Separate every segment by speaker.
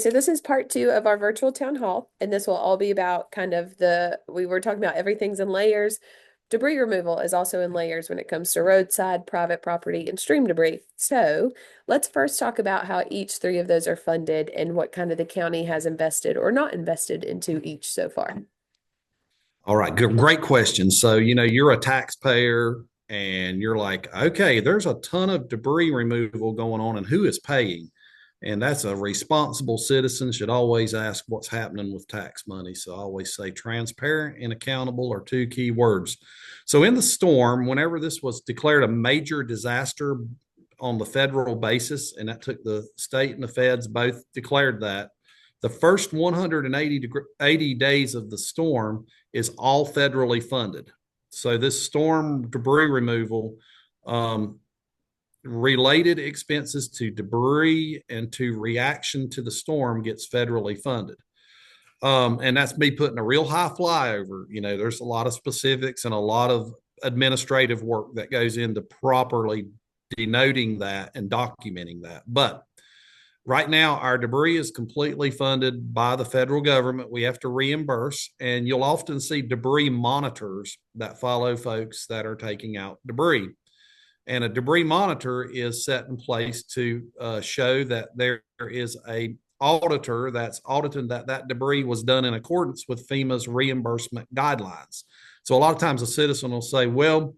Speaker 1: So this is part two of our virtual town hall, and this will all be about kind of we were talking about everything's in layers. Debris removal is also in layers when it comes to roadside, private property, and stream debris. So let's first talk about how each three of those are funded and what kind of the county has invested or not invested into each so far.
Speaker 2: All right, good, great question. So, you're a taxpayer and you're like, okay, there's a ton of debris removal going on, and who is paying? And that's a responsible citizen should always ask what's happening with tax money. So I always say transparent and accountable are two key words. So in the storm, whenever this was declared a major disaster on the federal basis, and that took the state and the feds both declared that, the first 180 days of the storm is all federally funded. So this storm debris removal, related expenses to debris and to reaction to the storm gets federally funded. And that's me putting a real high flyover. There's a lot of specifics and a lot of administrative work that goes into properly denoting that and documenting that. But right now, our debris is completely funded by the federal government. We have to reimburse, and you'll often see debris monitors that follow folks that are taking out debris. And a debris monitor is set in place to show that there is a auditor that's auditing that debris was done in accordance with FEMA's reimbursement guidelines. So a lot of times a citizen will say, well,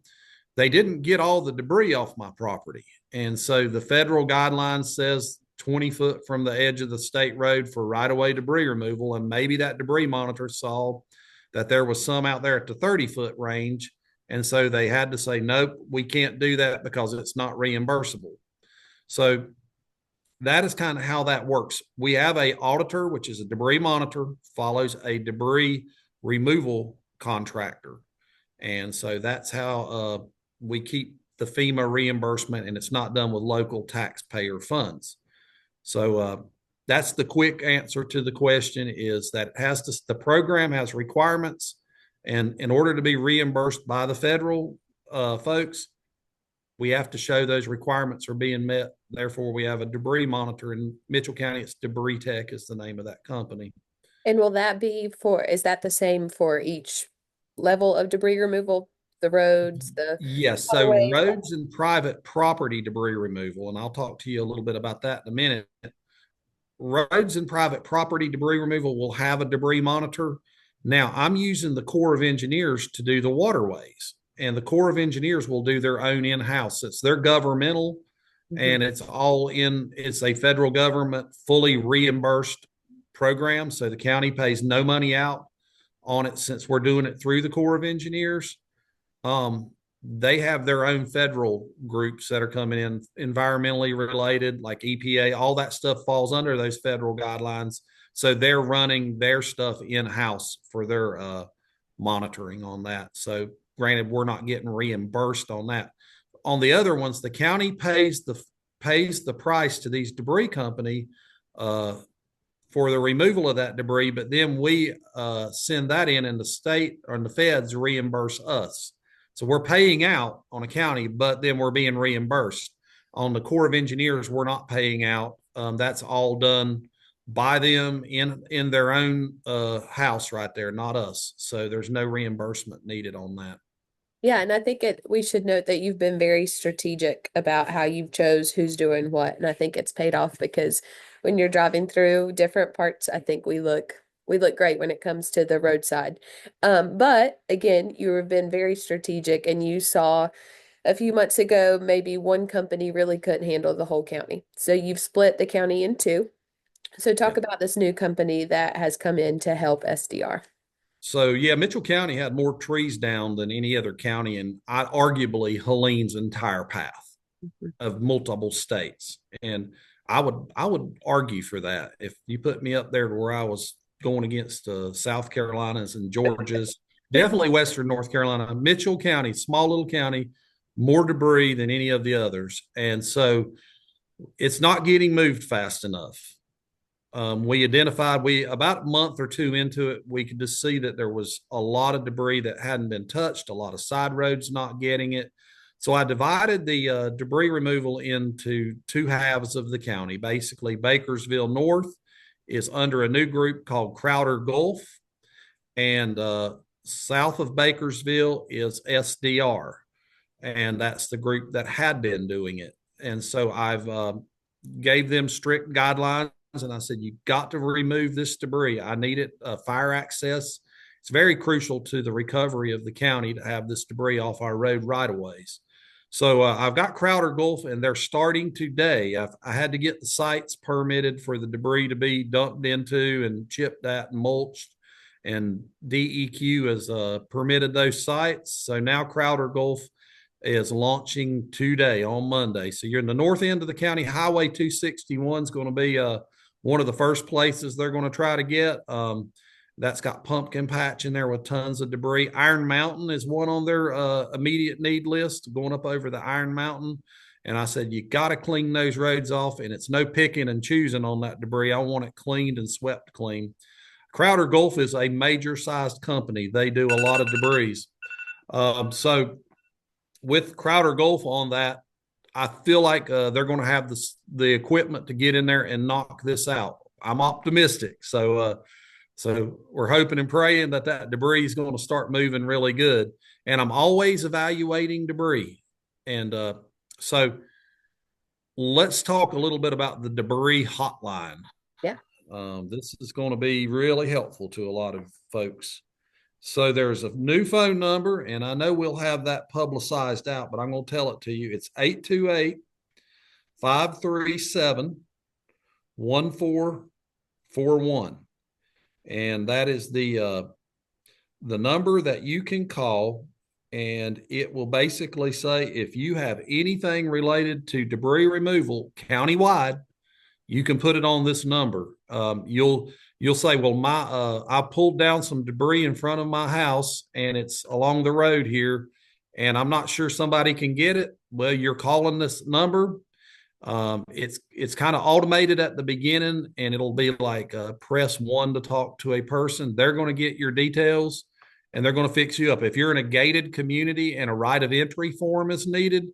Speaker 2: they didn't get all the debris off my property. And so the federal guidelines says 20 foot from the edge of the state road for right-of-way debris removal. And maybe that debris monitor saw that there was some out there at the 30-foot range. And so they had to say, nope, we can't do that because it's not reimbursable. So that is kind of how that works. We have a auditor, which is a debris monitor, follows a debris removal contractor. And so that's how we keep the FEMA reimbursement, and it's not done with local taxpayer funds. So that's the quick answer to the question, is that the program has requirements, and in order to be reimbursed by the federal folks, we have to show those requirements are being met. Therefore, we have a debris monitor in Mitchell County. It's Debris Tech is the name of that company.
Speaker 1: And is that the same for each level of debris removal? The roads, the
Speaker 2: Yes. So
Speaker 1: waterways?
Speaker 2: roads and private property debris removal, and I'll talk to you a little bit about that in a minute. Roads and private property debris removal will have a debris monitor. Now, I'm using the Corps of Engineers to do the waterways, and the Corps of Engineers will do their own in-house. It's their governmental, and it's a federal government fully reimbursed program. So the county pays no money out on it since we're doing it through the Corps of Engineers. They have their own federal groups that are coming in, environmentally related, like EPA. All that stuff falls under those federal guidelines. So they're running their stuff in-house for their monitoring on that. So granted, we're not getting reimbursed on that. On the other ones, the county pays the price to these debris company for the removal of that debris, but then we send that in, and the state or the feds reimburse us. So we're paying out on a county, but then we're being reimbursed. On the Corps of Engineers, we're not paying out. That's all done by them in their own house right there, not us. So there's no reimbursement needed on that.
Speaker 1: Yeah, and I think we should note that you've been very strategic about how you've chose who's doing what. And I think it's paid off because when you're driving through different parts, I think we look great when it comes to the roadside. But again, you have been very strategic, and you saw a few months ago maybe one company really couldn't handle the whole county. So you've split the county in two. So talk
Speaker 2: Yeah.
Speaker 1: about this new company that has come in to help SDR.
Speaker 2: So yeah, Mitchell County had more trees down than any other county in arguably Helene's entire path of multiple states. And I would argue for that. If you put me up there to where I was going against South Carolinas and Georgias, definitely Western North Carolina, Mitchell County, small little county, more debris than any of the others. And so it's not getting moved fast enough. We identified, we about a month or two into it, we could just see that there was a lot of debris that hadn't been touched, a lot of side roads not getting it. So I divided the debris removal into two halves of the county, basically Bakersville North is under a new group called Crowder Gulf, and south of Bakersville is SDR, and that's the group that had been doing it. And so I've gave them strict guidelines, and I said, you got to remove this debris. I need it fire access. It's very crucial to the recovery of the county to have this debris off our road right of ways. So I've got Crowder Gulf, and they're starting today. I had to get the sites permitted for the debris to be dumped into and chipped at and mulched, and DEQ has permitted those sites. So now Crowder Gulf is launching today on Monday. So you're in the north end of the county. Highway 261 is going to be one of the first places they're going to try to get. That's got Pumpkin Patch in there with tons of debris. Iron Mountain is one on their immediate need list, going up over the Iron Mountain. And I said, you got to clean those roads off, and it's no picking and choosing on that debris. I want it cleaned and swept clean. Crowder Gulf is a major sized company. They do a lot of debris. So with Crowder Gulf on that, I feel like they're going to have the equipment to get in there and knock this out. I'm optimistic. So we're hoping and praying that debris is going to start moving really good. And I'm always evaluating debris. And so let's talk a little bit about the debris hotline.
Speaker 1: Yeah.
Speaker 2: This is going to be really helpful to a lot of folks. So there's a new phone number, and I know we'll have that publicized out, but I'm going to tell it to you. It's 828-537-1441. And that is the number that you can call, and it will basically say if you have anything related to debris removal countywide, you can put it on this number. You'll say, well, I pulled down some debris in front of my house, and it's along the road here, and I'm not sure somebody can get it. Well, you're calling this number. It's kind of automated at the beginning, and it'll be like press 1 to talk to a person. They're going to get your details, and they're going to fix you up. If you're in a gated community and a right of entry form is needed,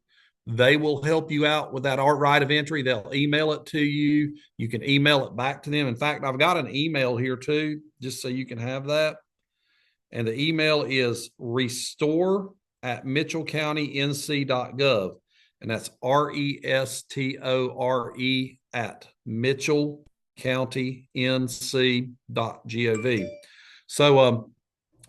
Speaker 2: they will help you out with that right of entry. They'll email it to you. You can email it back to them. In fact, I've got an email here too, just so you can have that. And the email is restore@mitchellcountync.gov. And that's RESTORE at mitchellcountync.gov. So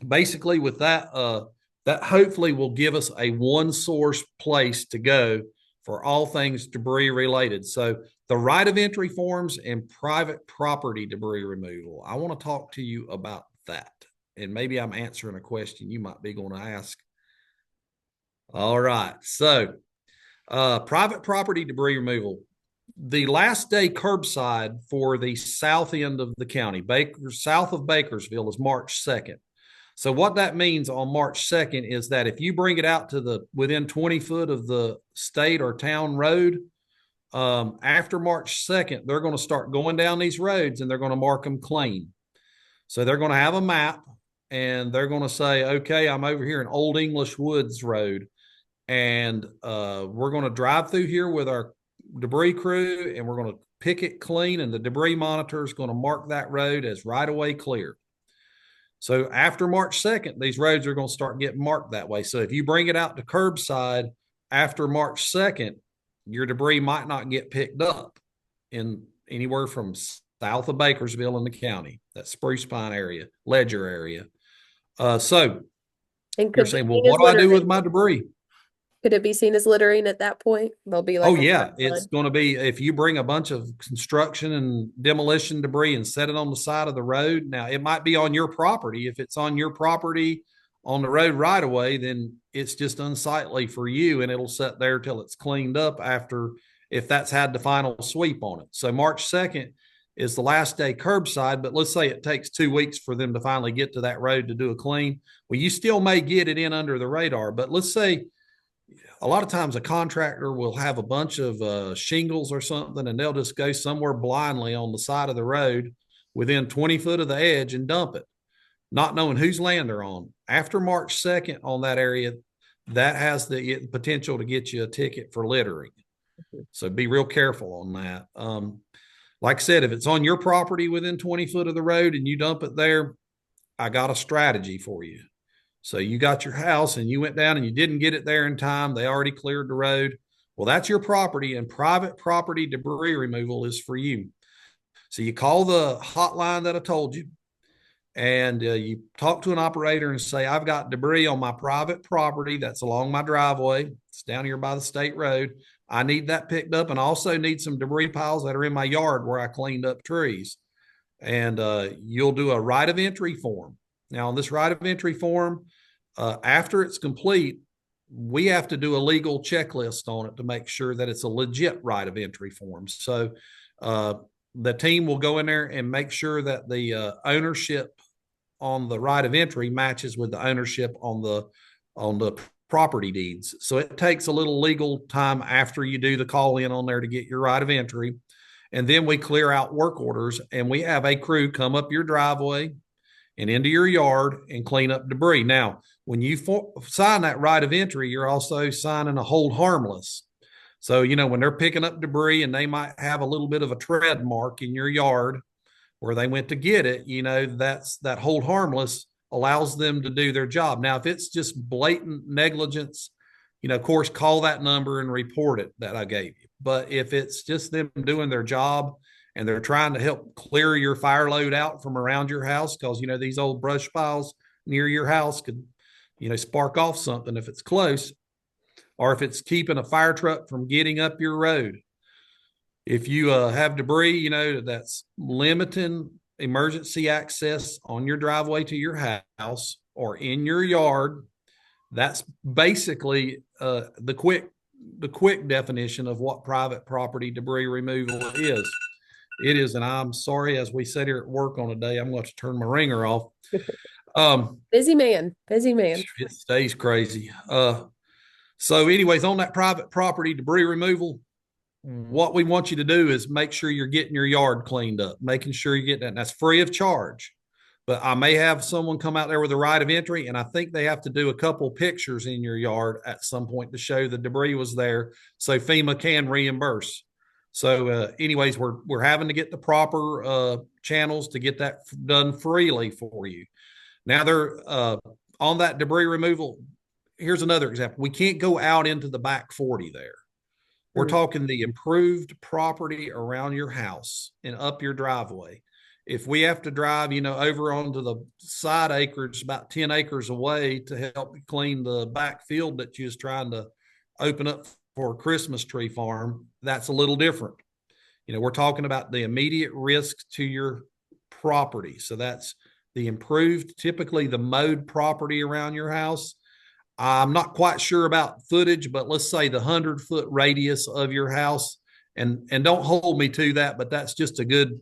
Speaker 2: basically with that, that hopefully will give us a one source place to go for all things debris related. So the right of entry forms and private property debris removal, I want to talk to you about that. And maybe I'm answering a question you might be going to ask. All right. So private property debris removal. The last day curbside for the south end of the county, south of Bakersville, is March 2nd. So what that means on March 2nd is that if you bring it out to within 20 foot of the state or town road, after March 2nd, they're going to start going down these roads and they're going to mark them clean. So they're going to have a map, and they're going to say, okay, I'm over here in Old English Woods Road, and we're going to drive through here with our debris crew, and we're going to pick it clean, and the debris monitor is going to mark that road as right-of-way clear. So after March 2nd, these roads are going to start getting marked that way. So if you bring it out to curbside after March 2nd, your debris might not get picked up in anywhere from south of Bakersville in the county, that Spruce Pine area, Ledger area. So you're saying, well, what do I do with my debris?
Speaker 1: Could it be seen as littering at that point? They'll be like,
Speaker 2: oh yeah, it's going to be, if you bring a bunch of construction and demolition debris and set it on the side of the road. Now it might be on your property. If it's on your property on the road right away, then it's just unsightly for you, and it'll sit there till it's cleaned up after, if that's had the final sweep on it. So March 2nd is the last day curbside, but let's say it takes 2 weeks for them to finally get to that road to do a clean. Well, you still may get it in under the radar, but let's say a lot of times a contractor will have a bunch of shingles or something, and they'll just go somewhere blindly on the side of the road within 20 foot of the edge and dump it, not knowing whose land they're on. After March 2nd on that area, that has the potential to get you a ticket for littering. So be real careful on that. Like I said, if it's on your property within 20 foot of the road and you dump it there, I got a strategy for you. So you got your house and you went down and you didn't get it there in time. They already cleared the road. Well, that's your property, and private property debris removal is for you. So you call the hotline that I told you, and you talk to an operator and say, I've got debris on my private property that's along my driveway. It's down here by the state road. I need that picked up, and also need some debris piles that are in my yard where I cleaned up trees. And you'll do a right of entry form. Now, on this right of entry form, after it's complete, we have to do a legal checklist on it to make sure that it's a legit right of entry form. So the team will go in there and make sure that the ownership on the right of entry matches with the ownership on the property deeds. So it takes a little legal time after you do the call in on there to get your right of entry. And then we clear out work orders, and we have a crew come up your driveway and into your yard and clean up debris. Now, when you sign that right of entry, you're also signing a hold harmless. So, when they're picking up debris and they might have a little bit of a tread mark in your yard where they went to get it, that's that hold harmless allows them to do their job. Now, if it's just blatant negligence, of course, call that number and report it that I gave you. But if it's just them doing their job and they're trying to help clear your fire load out from around your house, because, these old brush piles near your house could, spark off something if it's close, or if it's keeping a fire truck from getting up your road. If you have debris, that's limiting emergency access on your driveway to your house or in your yard, that's basically the quick definition of what private property debris removal is. It is, and I'm sorry, as we sit here at work on a day, I'm going to turn my ringer off.
Speaker 1: Busy man, busy man.
Speaker 2: It stays crazy. So anyways, on that private property debris removal, what we want you to do is make sure you're getting your yard cleaned up, making sure you get that. And that's free of charge. But I may have someone come out there with a right of entry, and I think they have to do a couple pictures in your yard at some point to show the debris was there, so FEMA can reimburse. So, anyways, we're having to get the proper channels to get that done freely for you. Now, they're on that debris removal. Here's another example. We can't go out into the back 40 there. We're talking the improved property around your house and up your driveway. If we have to drive, over onto the side acreage, about 10 acres away, to help clean the back field that you're trying to open up for a Christmas tree farm, that's a little different. We're talking about the immediate risk to your property. So that's the improved, typically the mowed property around your house. I'm not quite sure about footage, but let's say the 100-foot radius of your house, and don't hold me to that, but that's just a good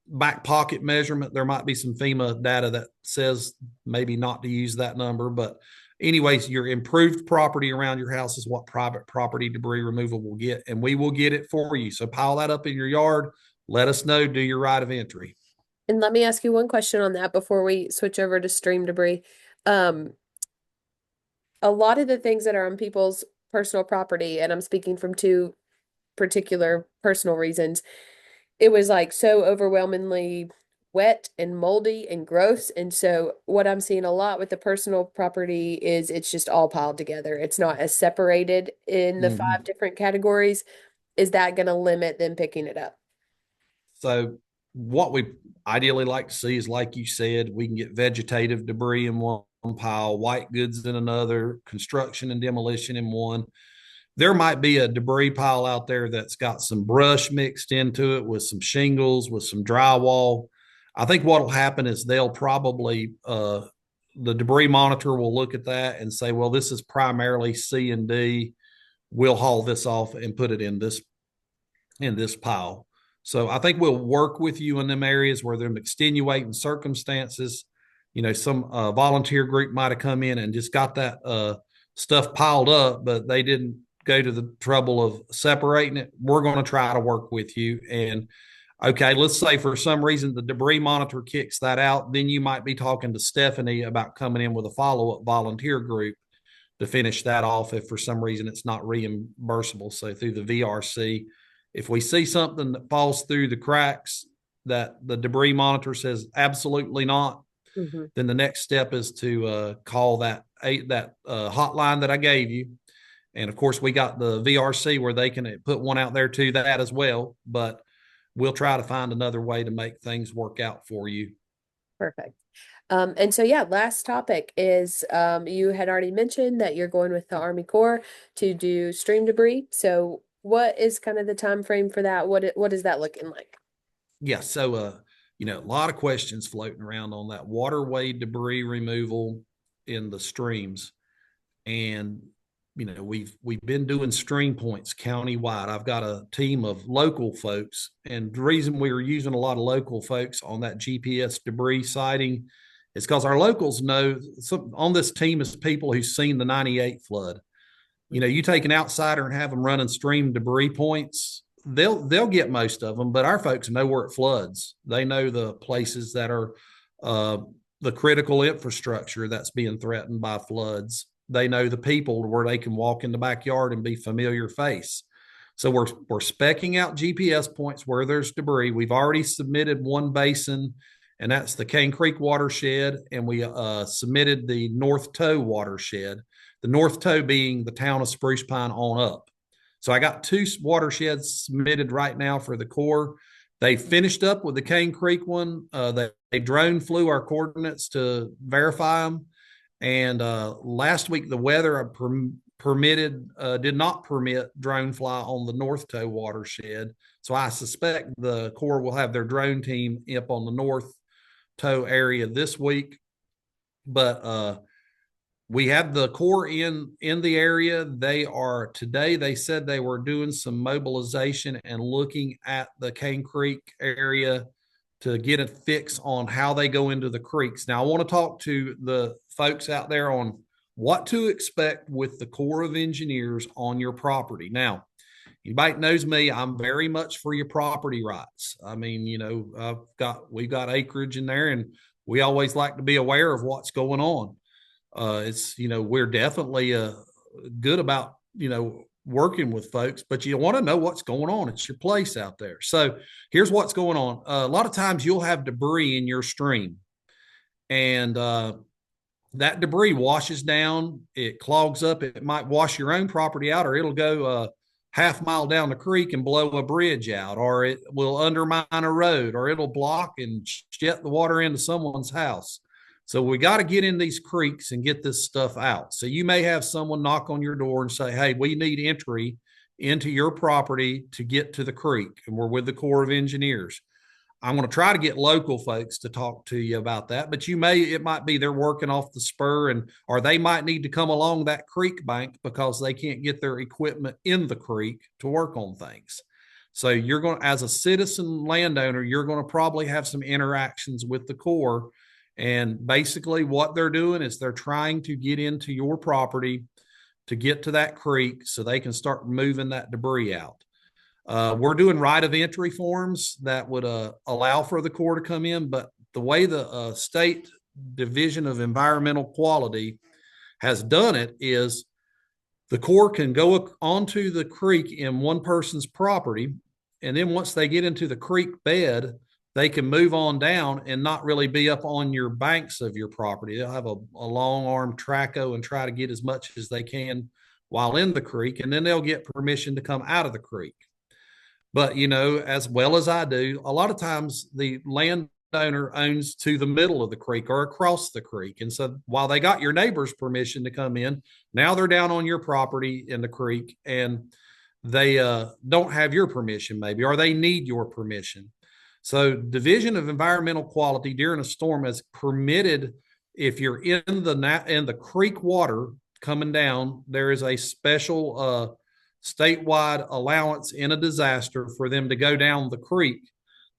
Speaker 2: back pocket measurement. There might be some FEMA data that says maybe not to use that number, but anyways, your improved property around your house is what private property debris removal will get, and we will get it for you. So pile that up in your yard. Let us know. Do your right of entry.
Speaker 1: And let me ask you one question on that before we switch over to stream debris. A lot of the things that are on people's personal property, and I'm speaking from two particular personal reasons, it was like so overwhelmingly wet and moldy and gross. And so what I'm seeing a lot with the personal property is it's just all piled together. It's not as separated in the 5 different categories. Is that going to limit them picking it up?
Speaker 2: So what we ideally like to see is, like you said, we can get vegetative debris in one pile, white goods in another, construction and demolition in one. There might be a debris pile out there that's got some brush mixed into it with some shingles, with some drywall. I think what will happen is they'll probably, the debris monitor will look at that and say, well, this is primarily C and D. We'll haul this off and put it in this pile. So I think we'll work with you in them areas where there are extenuating circumstances. Some volunteer group might have come in and just got that stuff piled up, but they didn't go to the trouble of separating it. We're going to try to work with you. And okay, let's say for some reason the debris monitor kicks that out, then you might be talking to Stephanie about coming in with a follow-up volunteer group to finish that off if for some reason it's not reimbursable. So through the VRC, If we see something that falls through the cracks that the debris monitor says absolutely not,
Speaker 1: Mhm.
Speaker 2: then the next step is to call that hotline that I gave you. And of course, we got the VRC where they can put one out there to that as well. But we'll try to find another way to make things work out for you.
Speaker 1: Perfect. And so yeah, last topic is you had already mentioned that you're going with the Army Corps to do stream debris. So what is kind of the time frame for that? What is that looking like?
Speaker 2: Yeah. So, a lot of questions floating around on that waterway debris removal in the streams. And we've been doing stream points countywide. I've got a team of local folks, and the reason we were using a lot of local folks on that GPS debris sighting is because our locals know on this team is people who've seen the 98 flood. You take an outsider and have them running stream debris points, they'll get most of them, but our folks know where it floods. They know the places that are uh, the critical infrastructure that's being threatened by floods. They know the people where they can walk in the backyard and be familiar face. So we're specking out GPS points where there's debris. We've already submitted one basin, and that's the Cane Creek watershed, and we submitted the North Toe watershed. The North Toe being the town of Spruce Pine on up. So I got two watersheds submitted right now for the Corps. They finished up with the Cane Creek one. They drone flew our coordinates to verify them. And last week, the weather did not permit drone fly on the North Toe watershed. So I suspect the Corps will have their drone team up on the North Toe area this week. But we have the Corps in the area. They said they were doing some mobilization and looking at the Cane Creek area to get a fix on how they go into the creeks. Now I want to talk to the folks out there on what to expect with the Corps of Engineers on your property. Now, anybody knows me, I'm very much for your property rights. I mean, we've got acreage in there, and we always like to be aware of what's going on. We're definitely good about working with folks, but you want to know what's going on. It's your place out there. So here's what's going on. A lot of times you'll have debris in your stream, and that debris washes down, it clogs up. It might wash your own property out, or it'll go half mile down the creek and blow a bridge out, or it will undermine a road, or it'll block and jet the water into someone's house. So we got to get in these creeks and get this stuff out. So you may have someone knock on your door and say, hey, we need entry into your property to get to the creek. And we're with the Corps of Engineers. I'm going to try to get local folks to talk to you about that, but it might be they're working off the spur, or they might need to come along that creek bank because they can't get their equipment in the creek to work on things. So as a citizen landowner, you're going to probably have some interactions with the Corps. And basically what they're doing is they're trying to get into your property to get to that creek so they can start moving that debris out. We're doing right of entry forms that would allow for the Corps to come in, but the way the State Division of Environmental Quality has done it is the Corps can go onto the creek in one person's property, and then once they get into the creek bed, they can move on down and not really be up on your banks of your property. They'll have a long arm traco and try to get as much as they can while in the creek, and then they'll get permission to come out of the creek. But, as well as I do, a lot of times the landowner owns to the middle of the creek or across the creek. And so while they got your neighbor's permission to come in, now they're down on your property in the creek, and they don't have your permission maybe, or they need your permission. So Division of Environmental Quality during a storm has permitted, if you're in the creek water coming down, there is a special statewide allowance in a disaster for them to go down the creek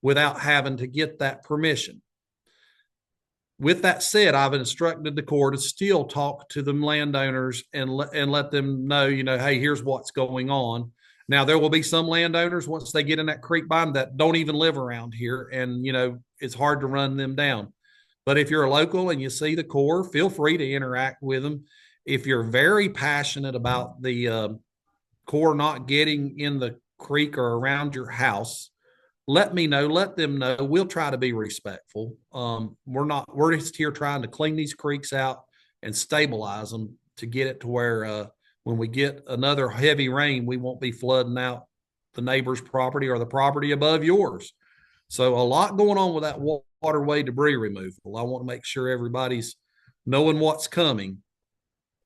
Speaker 2: without having to get that permission. With that said, I've instructed the Corps to still talk to the landowners and let them know, hey, here's what's going on. Now, there will be some landowners, once they get in that creek bottom, that don't even live around here, and it's hard to run them down. But if you're a local and you see the Corps, feel free to interact with them. If you're very passionate about the Corps not getting in the creek or around your house, let me know, let them know. We'll try to be respectful. We're just here trying to clean these creeks out and stabilize them to get it to where when we get another heavy rain, we won't be flooding out the neighbor's property or the property above yours. So a lot going on with that waterway debris removal. I want to make sure everybody's knowing what's coming.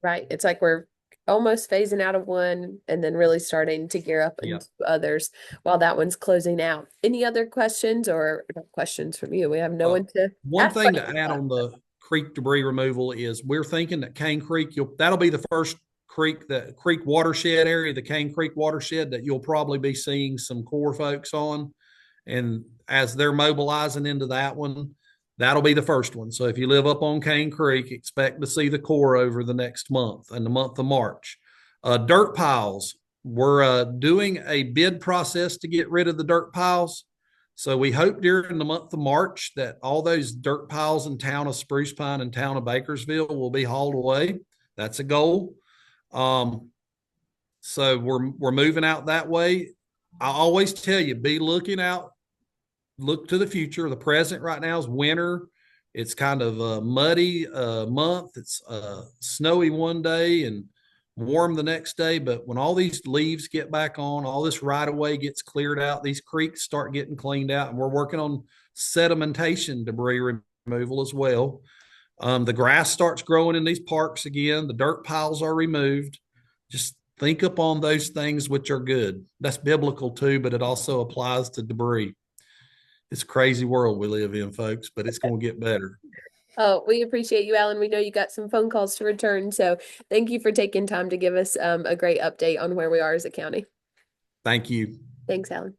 Speaker 1: Right. It's like we're almost phasing out of one and then really starting to gear up
Speaker 2: Yeah.
Speaker 1: into others while that one's closing out. Any other questions or not questions from you? We have no
Speaker 2: Uh,
Speaker 1: one to
Speaker 2: One
Speaker 1: ask
Speaker 2: thing to
Speaker 1: questions
Speaker 2: add
Speaker 1: about.
Speaker 2: on the creek debris removal is we're thinking that Cane Creek, that'll be the first creek, the creek watershed area, the Cane Creek watershed that you'll probably be seeing some Corps folks on. And as they're mobilizing into that one, that'll be the first one. So if you live up on Cane Creek, expect to see the Corps over the next month and the month of March. Dirt piles, we're doing a bid process to get rid of the dirt piles. So we hope during the month of March that all those dirt piles in town of Spruce Pine and town of Bakersville will be hauled away. That's a goal. Um, so we're moving out that way. I always tell you, be looking out, look to the future. The present right now is winter. It's kind of a muddy month. It's snowy one day and warm the next day. But when all these leaves get back on, all this right of way gets cleared out, these creeks start getting cleaned out, and we're working on sedimentation debris removal as well. The grass starts growing in these parks again. The dirt piles are removed. Just think upon those things which are good. That's biblical too, but it also applies to debris. It's a crazy world we live in, folks, but it's going to get better.
Speaker 1: Oh, we appreciate you, Alan. We know you got some phone calls to return, so thank you for taking time to give us a great update on where we are as a county.
Speaker 2: Thank you.
Speaker 1: Thanks, Alan.